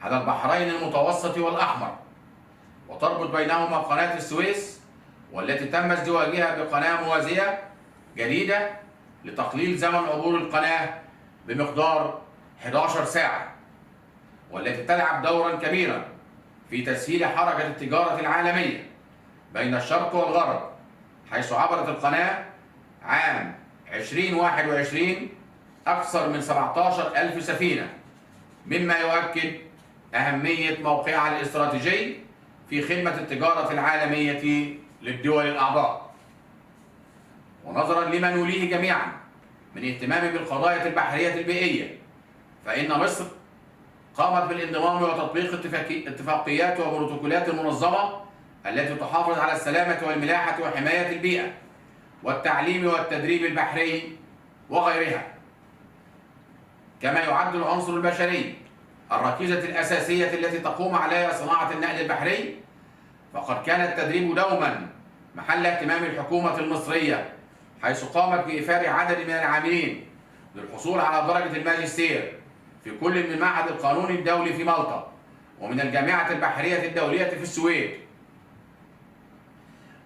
على البحرين المتوسط والأحمر، وتربط بينهما قناة السويس والتي تم ازدواجها بقناة موازية جديدة لتقليل زمن عبور القناة بمقدار 11 ساعة، والتي تلعب دورا كبيرا في تسهيل حركة التجارة العالمية بين الشرق والغرب، حيث عبرت القناة عام 2021 أكثر من 17,000 سفينة، مما يؤكد أهمية موقعها الاستراتيجي في خدمة التجارة العالمية للدول الأعضاء. ونظرا لما نوليه جميعا من اهتمام بالقضايا البحرية البيئية، فإن مصر قامت بالانضمام وتطبيق اتفاقيات وبروتوكولات المنظمة التي تحافظ على السلامة والملاحة وحماية البيئة والتعليم والتدريب البحري وغيرها. كما يعد العنصر البشري الركيزة الأساسية التي تقوم عليها صناعة النقل البحري، فقد كان التدريب دوما محل اهتمام الحكومة المصرية، حيث قامت بإيفار عدد من العاملين للحصول على درجة الماجستير في كل من المعهد القانوني الدولي في مالطا ومن الجامعة البحرية الدولية في السويد،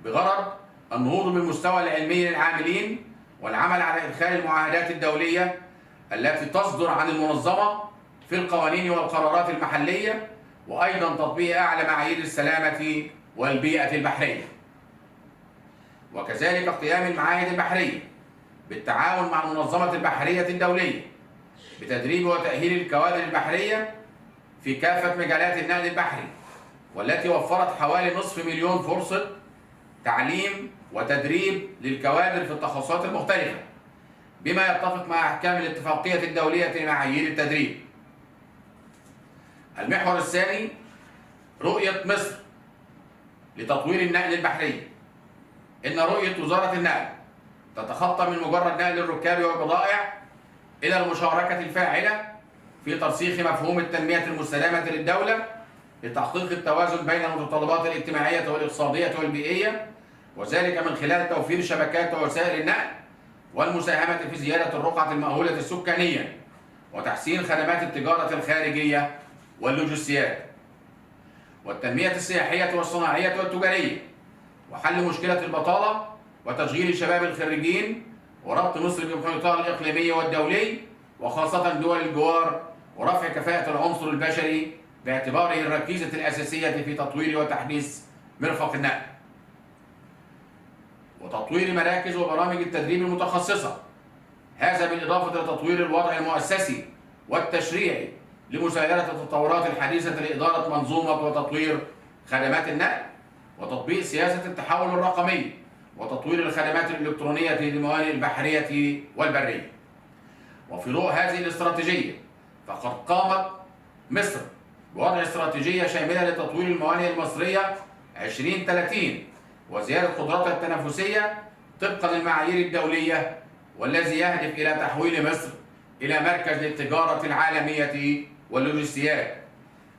بغرض النهوض بالمستوى العلمي للعاملين والعمل على إدخال المعاهدات الدولية التي تصدر عن المنظمة في القوانين والقرارات المحلية، وأيضا تطبيق أعلى معايير السلامة والبيئة البحرية. وكذلك قيام المعاهد البحرية بالتعاون مع المنظمة البحرية الدولية بتدريب وتأهيل الكوادر البحرية في كافة مجالات النقل البحري، والتي وفرت حوالي 500,000 فرصة تعليم وتدريب للكوادر في التخصصات المختلفة، بما يتفق مع أحكام الاتفاقية الدولية لمعايير التدريب. المحور الثاني رؤية مصر لتطوير النقل البحري. إن رؤية وزارة النقل تتخطى من مجرد نقل الركاب والبضائع إلى المشاركة الفاعلة في ترسيخ مفهوم التنمية المستدامة للدولة لتحقيق التوازن بين المتطلبات الاجتماعية والاقتصادية والبيئية، وذلك من خلال توفير شبكات ووسائل النقل والمساهمة في زيادة الرقعة المأهولة السكانية وتحسين خدمات التجارة الخارجية واللوجستيات والتنمية السياحية والصناعية والتجارية وحل مشكلة البطالة وتشغيل الشباب الخريجين وربط مصر بمحيطها الإقليمي والدولي وخاصة دول الجوار ورفع كفاءة العنصر البشري باعتباره الركيزة الأساسية في تطوير وتحديث مرفق النقل وتطوير مراكز وبرامج التدريب المتخصصة، هذا بالإضافة لتطوير الوضع المؤسسي والتشريعي لمسايرة التطورات الحديثة لإدارة منظومة وتطوير خدمات النقل وتطبيق سياسة التحول الرقمي وتطوير الخدمات الإلكترونية للموانئ البحرية والبرية. وفي ضوء هذه الاستراتيجية فقد قامت مصر بوضع استراتيجية شاملة لتطوير الموانئ المصرية 2030 وزيادة قدراتها التنافسية طبقا للمعايير الدولية، والذي يهدف إلى تحويل مصر إلى مركز للتجارة العالمية واللوجستيات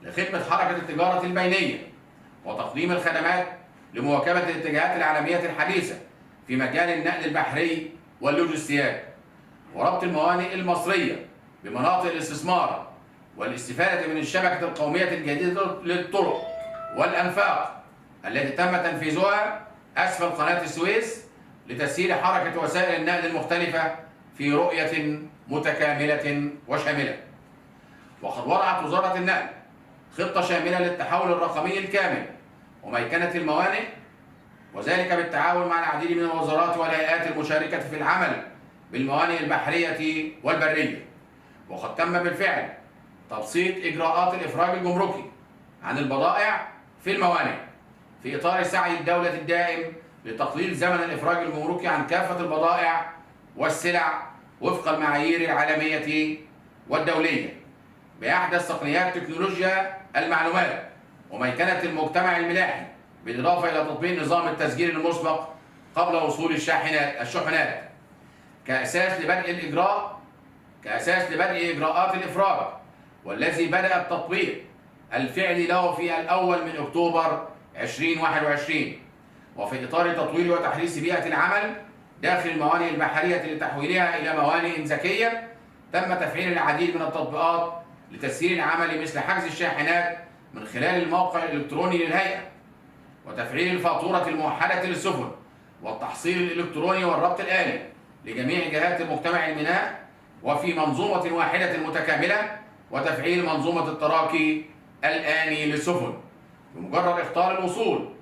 لخدمة حركة التجارة البينية وتقديم الخدمات لمواكبة الاتجاهات العالمية الحديثة في مجال النقل البحري واللوجستيات وربط الموانئ المصرية بمناطق الاستثمار والاستفادة من الشبكة القومية الجديدة للطرق والأنفاق التي تم تنفيذها أسفل قناة السويس لتسهيل حركة وسائل النقل المختلفة في رؤية متكاملة وشاملة. وقد وضعت وزارة النقل خطة شاملة للتحول الرقمي الكامل وميكنة الموانئ، وذلك بالتعاون مع العديد من الوزارات والهيئات المشاركة في العمل بالموانئ البحرية والبرية. وقد تم بالفعل تبسيط إجراءات الإفراج الجمركي عن البضائع في الموانئ في إطار سعي الدولة الدائم لتقليل زمن الإفراج الجمركي عن كافة البضائع والسلع وفق المعايير العالمية والدولية بأحدث تقنيات تكنولوجيا المعلومات وميكنة المجتمع الملاحي، بالإضافة إلى تطبيق نظام التسجيل المسبق قبل وصول الشحنات كأساس لبدء إجراءات الإفراج، والذي بدأ التطبيق الفعلي له في الأول من أكتوبر 2021. وفي إطار تطوير وتحديث بيئة العمل داخل الموانئ البحرية لتحويلها إلى موانئ ذكية، تم تفعيل العديد من التطبيقات لتسهيل العمل مثل حجز الشاحنات من خلال الموقع الإلكتروني للهيئة وتفعيل الفاتورة الموحدة للسفن والتحصيل الإلكتروني والربط الآلي لجميع جهات المجتمع الميناء وفي منظومة واحدة متكاملة وتفعيل منظومة التراكي الآني للسفن بمجرد إختار الوصول.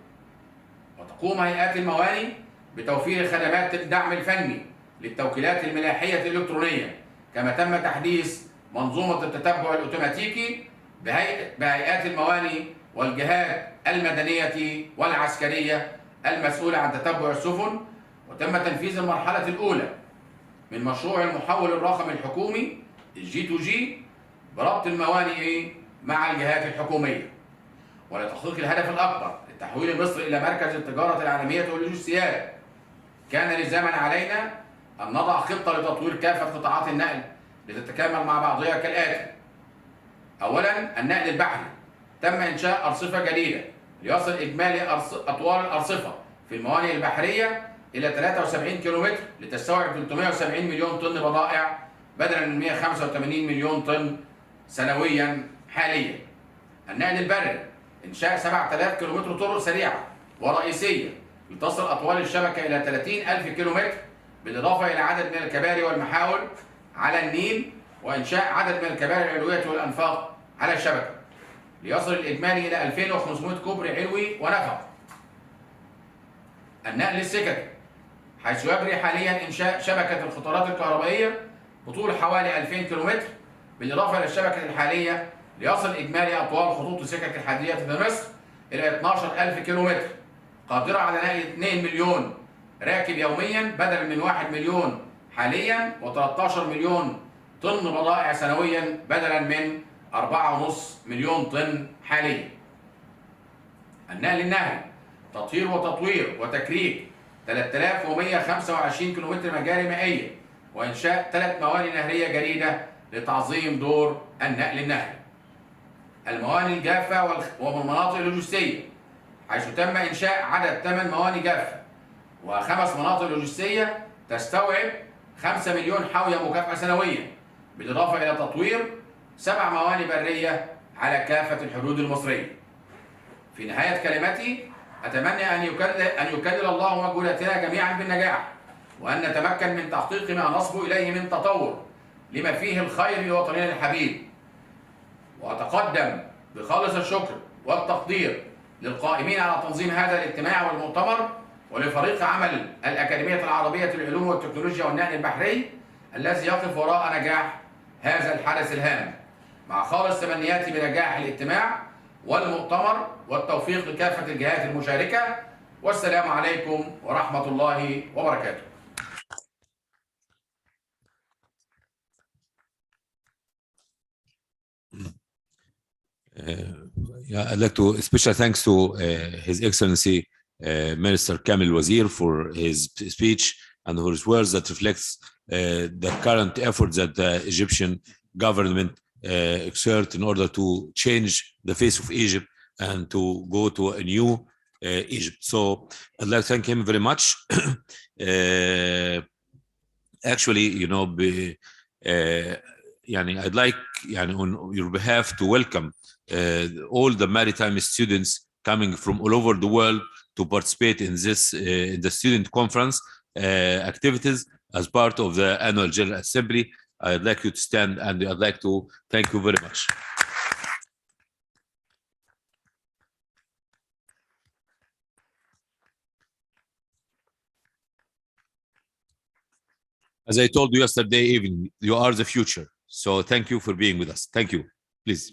وتقوم هيئات الموانئ بتوفير خدمات الدعم الفني للتوكيلات الملاحية الإلكترونية، كما تم تحديث منظومة التتبع الأوتوماتيكي بهيئات الموانئ والجهات المدنية والعسكرية المسؤولة عن تتبع السفن. وتم تنفيذ المرحلة الأولى من مشروع المحول الرقمي الحكومي G2G بربط الموانئ مع الجهات الحكومية. ولتحقيق الهدف الأكبر لتحويل مصر إلى مركز التجارة العالمية واللوجستيات كان لزاما علينا أن نضع خطة لتطوير كافة قطاعات النقل لتتكامل مع بعضها كالآتي: أولا، النقل البحري تم إنشاء أرصفة جديدة ليصل إجمالي أطوال الأرصفة في الموانئ البحرية إلى 73 كيلومتر لتستوعب 370 مليون طن بضائع بدلا من 185 مليون طن سنويا حاليا. النقل البري إنشاء 7000 كيلومتر طرق سريعة ورئيسية لتصل أطوال الشبكة إلى 30,000 كيلومتر، بالإضافة إلى عدد من الكباري والمحاور على النيل وإنشاء عدد من الكباري العلوية والأنفاق على الشبكة ليصل الإجمالي إلى 2500 كوبري علوي ونفق. النقل السككي حيث يجري حاليا إنشاء شبكة القطارات الكهربائية بطول حوالي 2000 كيلومتر، بالإضافة إلى الشبكة الحالية ليصل إجمالي أطوال خطوط السكك الحديدية في مصر إلى 12000 كيلومتر، قادرة على نقل 2 مليون راكب يوميا بدلا من 1 مليون حاليا و13 مليون طن بضائع سنويا بدلا من 4.5 مليون طن حاليا. النقل النهري تطهير وتطوير وتكريك 3125 كيلومتر مجاري مائية وإنشاء 3 موانئ نهرية جديدة لتعظيم دور النقل النهري. الموانئ الجافة والمناطق اللوجستية حيث تم إنشاء عدد 8 موانئ جافة و5 مناطق لوجستية تستوعب 5 مليون حاوية مكافأة سنويا، بالإضافة إلى تطوير 7 موانئ برية على كافة الحدود المصرية. في نهاية كلمتي أتمنى أن يكلل الله مجهوداتنا جميعا بالنجاح، وأن نتمكن من تحقيق ما نصبو إليه من تطور لما فيه الخير لوطننا الحبيب. وأتقدم بخالص الشكر والتقدير للقائمين على تنظيم هذا الاجتماع والمؤتمر، ولفريق عمل الأكاديمية العربية للعلوم والتكنولوجيا والنقل البحري الذي يقف وراء نجاح هذا الحدث الهام. مع خالص تمنياتي بنجاح الاجتماع والمؤتمر والتوفيق لكافة الجهات المشاركة، والسلام عليكم ورحمة الله وبركاته. Yeah, I'd like to special thanks to His Excellency Minister Kamil Wazir for his speech and for his words that reflects the current efforts that the Egyptian government exert in order to change the face of Egypt and to go to a new Egypt. So I'd like to thank him very much. Actually, you know, I'd like on your behalf to welcome all the maritime students coming from all over the world to participate in this in the student conference activities as part of the annual General Assembly. I'd like you to stand and I'd like to thank you very much. As I told you yesterday evening, you are the future. So thank you for being with us. Thank you. Please.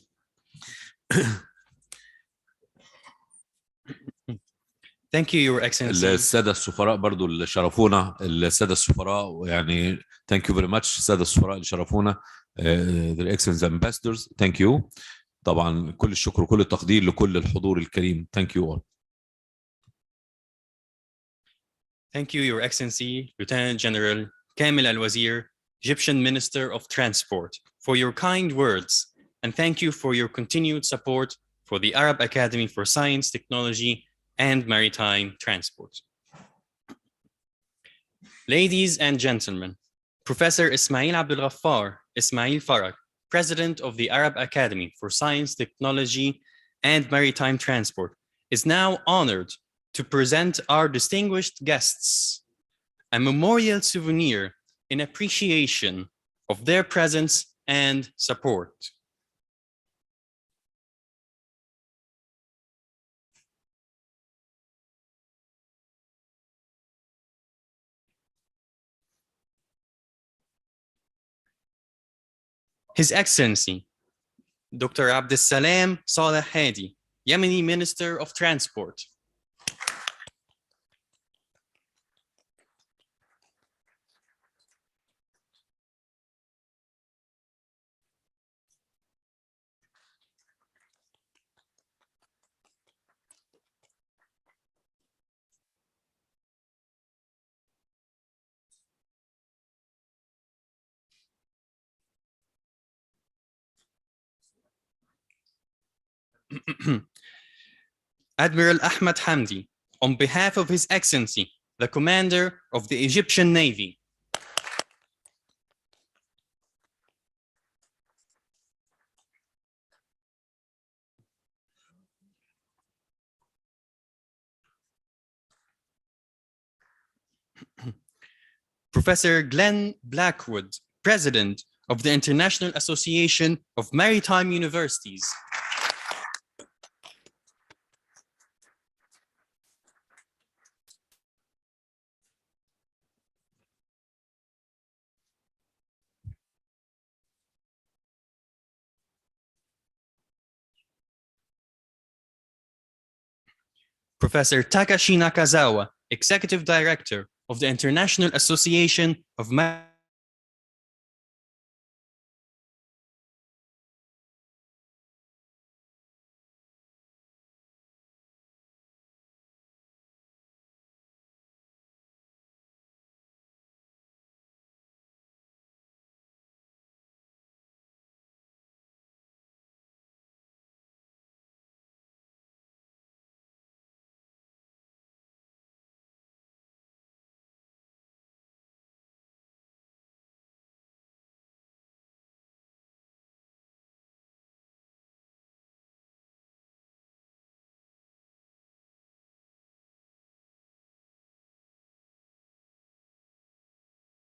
Thank you, Your Excellency. السادة السفراء برضو اللي شرفونا، السادة السفراء يعني thank you very much. السادة السفراء اللي شرفونا the excellent ambassadors. Thank you. طبعا كل الشكر وكل التقدير لكل الحضور الكريم. Thank you all. Thank you, Your Excellency, Lieutenant General Kamil Al-Wazir, Egyptian Minister of Transport, for your kind words, and thank you for your continued support for the Arab Academy for Science, Technology, and Maritime Transport. Ladies and gentlemen, Professor Ismail Abdul Ghaffar Ismail Farag, President of the Arab Academy for Science, Technology, and Maritime Transport, is now honored to present our distinguished guests a memorial souvenir in appreciation of their presence and support. His Excellency, Dr. Abdessalam Saleh Hadi, Yemeni Minister of Transport. Admiral Ahmed Hamdi, on behalf of His Excellency, the Commander of the Egyptian Navy. Professor Glenn Blackwood, President of the International Association of Maritime Universities. Professor Takashi Nakazawa, Executive Director of the International Association of Maritime